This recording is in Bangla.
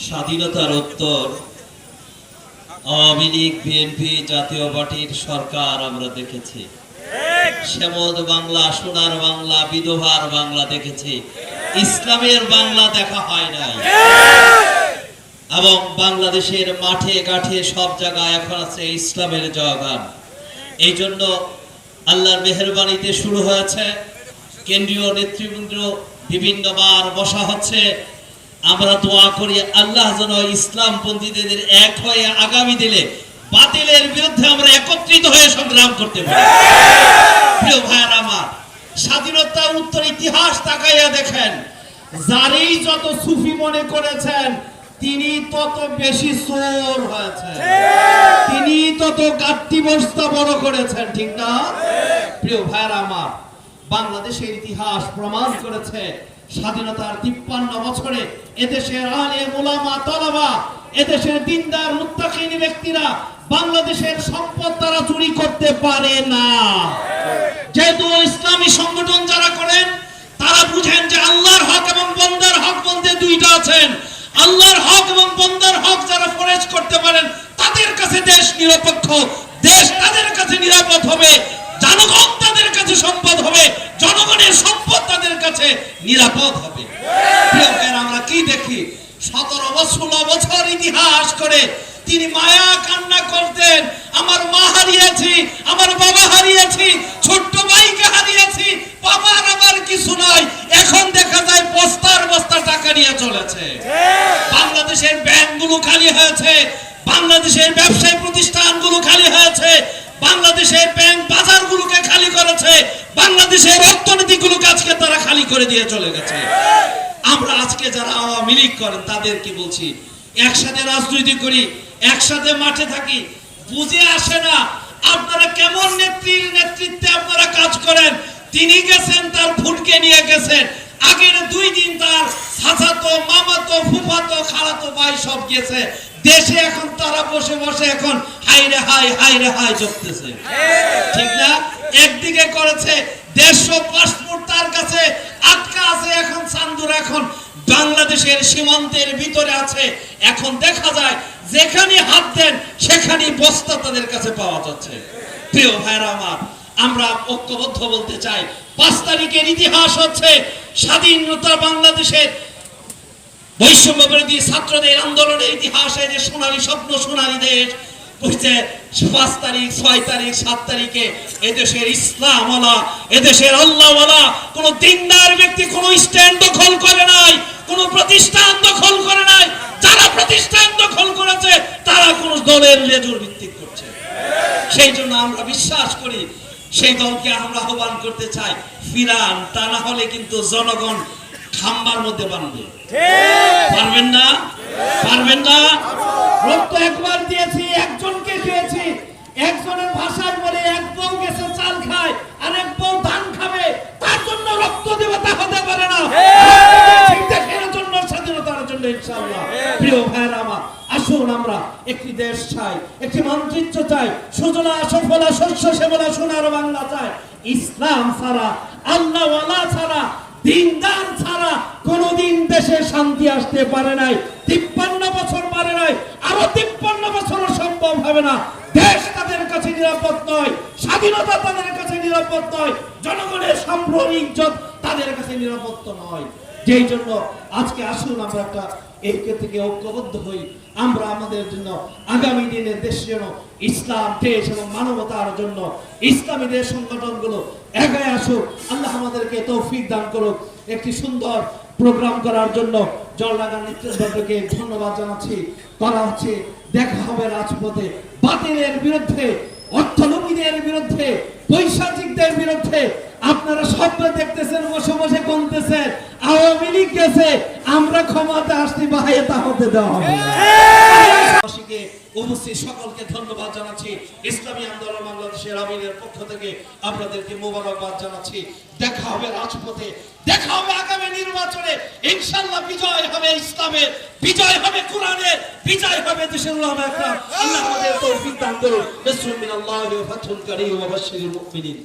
স্বাধীনতার উত্তর আওয়ামী লীগ, বিএনপি, জাতীয় পার্টির সরকার আমরা দেখেছি। শ্যামল বাংলা, সোনার বাংলা, বিধবার বাংলা দেখেছি, ইসলামের বাংলা দেখা হয় নাই। এবং বাংলাদেশের মাঠে ঘাটে সব জায়গায় এখন আছে ইসলামের জয়গান। এই জন্য আল্লাহর মেহেরবানিতে শুরু হয়েছে, কেন্দ্রীয় নেতৃবৃন্দ বিভিন্নবার বসা হচ্ছে। আমরা দোয়া করি আল্লাহ যেন ইসলামপন্থীদের এক হয়ে আগামী দিনে বাতিলের বিরুদ্ধে আমরা একত্রিত হয়ে সংগ্রাম করতে পারি। প্রিয় ভাইয়েরা আমার, স্বাধীনতার উত্তর ইতিহাস তাকাইয়া দেখেন, যারই যত সুফি মনে করেছেন তিনি তত বেশি চোর হয়েছেন, তিনি তত গাট্টি বস্তা বড় করেছেন, ঠিক না? প্রিয় ভাইয়েরা আমার, বাংলাদেশের ইতিহাস প্রমাণ করেছে স্বাধীনতার 53 বছরে এদেশের আলেম উলামা তালাবা, এদেশের দিনদার মুত্তাকিন ব্যক্তিরা বাংলাদেশের সম্পদ তারা চুরি করতে পারে না। যেহেতু ইসলামী সংগঠন যারা করেন তারা বুঝেন যে আল্লাহর হক এবং বান্দার হক বলতে দুইটা আছেন। আল্লাহর হক এবং বান্দার হক যারা ফরেজ করতে পারেন তাদের কাছে দেশ নিরপেক্ষ, দেশ তাদের কাছে নিরাপদ হবে, জনগণ তাদের কাছে সম্পদ হবে, জনগণের সম্পদ তাদের কাছে নিরাপদ হবে। আমরা কি দেখি, 17-16 বছর ইতিহাস করে তিনি মায়া কান্না করতেন, আমার মা হারিয়েছি, আমার বাবা হারিয়েছি, ছোট্ট ভাইকে হারিয়েছি, বাবার আমার কিছু নাই। এখন দেখা যায় বস্তার বস্তা টাকা নিয়ে চলেছে। বাংলাদেশের ব্যাংকগুলো খালি হয়েছে, বাংলাদেশের ব্যবসায়ী প্রতিষ্ঠানগুলো খালি হয়েছে, বাংলাদেশের ব্যাংক বাজারগুলোকে খালি করেছে, বাংলাদেশের অর্থনীতিগুলোকে আজকে তারা খালি করে দিয়ে চলে গেছে। আমরা আজকে যারা আওয়ামী লীগ করেন তাদেরকে বলছি, একসাথে রাজনীতি করি, একসাথে মাঠে থাকি, বুঝে আসে না আপনারা কেমন নেত্রীর নেতৃত্বে আপনারা কাজ করেন। তিনি গেছেন, তার ফুটকে নিয়ে গেছেন, আগের 2 দিন তার চাচাতো, মামাতো, ফুফাতো, খালাতো ভাই সব গেছে দেশে। এখন তারা বসে বসে এখন হাইরে হাই হাইরে হাই জপতেছে, ঠিক না? একদিকে করেছে 150 পাসপোর্ট তার কাছে আটকা আছে, এখন চান্দুর এখন বাংলাদেশের সীমান্তের ভিতরে আছে। এখন দেখা যায় যেখানে হাত দেন সেখানে বস্তা তাদের কাছে পাওয়া যাচ্ছে। প্রিয় ভাইরা আমার, আমরা ঐক্যবদ্ধ বলতে চাই, 5 তারিখের ইতিহাস হচ্ছে স্বাধীনতা বাংলাদেশের বৈষম্য বিরোধী ছাত্রদের আন্দোলনের ইতিহাসে যে সোনালী স্বপ্ন, সোনালী দেশ বুঝছে। 5 তারিখ, 6 তারিখ, 7 তারিখে এদেশের ইসলামওয়ালা, এদেশের আল্লাহওয়ালা কোন দিনদার ব্যক্তি কোন স্ট্যান্ড দখল করে নাই, কোন প্রতিষ্ঠান দখল করে নাই। যারা প্রতিষ্ঠান দখল করেছে তারা কোন দলের লেজুর ভিত্তিক করছে। সেই জন্য আমরা বিশ্বাস করি, সেই দলকে আমরা আহ্বান করতে চাই, ফিরান, তা না হলে কিন্তু জনগণ খাম্বার মধ্যে বানবে। পারবেন না, পারবেন না। রক্ত একবার দিয়েছি, একজনকে খেয়েছি, একজনের ভাষায় বলে এক বউ গেছে চাল খায় আর এক বউ ধান খাবে, তার জন্য রক্ত দেবে, তা হতে পারে না। দেশের জন্য, স্বাধীনতার জন্য ইনশাআল্লাহ। প্রিয় ভাইরা আমার, আসুন আমরা একটি দেশ চাই, একটি মানচিত্র চাই, সুজলা সফলা শস্য শ্যামলা সোনার বাংলা চাই। ইসলাম ছাড়া, আল্লাহওয়ালা ছাড়া, দিনদার ছাড়া কোনদিন দেশে শান্তি আসতে পারে নাই। 53 বছর পারে নাই, আরো 53 বছরও সম্ভব হবে না। দেশ তাদের কাছে নিরাপদ নয়, স্বাধীনতা তাদের কাছে নিরাপদ নয়, জনগণের সম্ভ্রম ইজ্জত তাদের কাছে নিরাপদ নয়। যেই জন্য আজকে আসুন আমরা একটা এইকে থেকে ঐক্যবদ্ধ হই। আমরা আমাদের জন্য আগামী দিনের দেশ যেন ইসলাম দেশ এবং মানবতার জন্য ইসলামী দেশ সংগঠনগুলো এগিয়ে আসুক। আল্লাহ আমাদেরকে তৌফিক দান করুক। একটি সুন্দর প্রোগ্রাম করার জন্য জলডাঙ্গা নেতৃত্বকে ধন্যবাদ জানাচ্ছি। করা হচ্ছে, দেখা হবে রাজপথে বাতিলের বিরুদ্ধে, অর্থলোভীদের বিরুদ্ধে, পৈশাচিকদের বিরুদ্ধে। আপনারা স্বপ্ন দেখতেছেন, বসে বসে গুনতেছেন, আওয়ামী লীগ গেছে, আমরা ক্ষমতা আসতে বাহাইতা হতে দেওয়া হবে। উপস্থিত সকলকে ধন্যবাদ জানাচ্ছি। ইসলামী আন্দোলন বাংলাদেশের আমিরের পক্ষ থেকে আপনাদেরকে মোবারকবাদ জানাচ্ছি। দেখা হবে রাজপথে, দেখা হবে আগামী নির্বাচনে। ইনশাআল্লাহ বিজয় হবে ইসলামের, বিজয় হবে কোরআনের, বিজয় হবে দেশের উলামা একরাম। আল্লাহ আমাদের তৌফিক দান করুন। বিসমিল্লাহির রহমানির রহিম ওয়া বাশশিরিল মুমিনিন।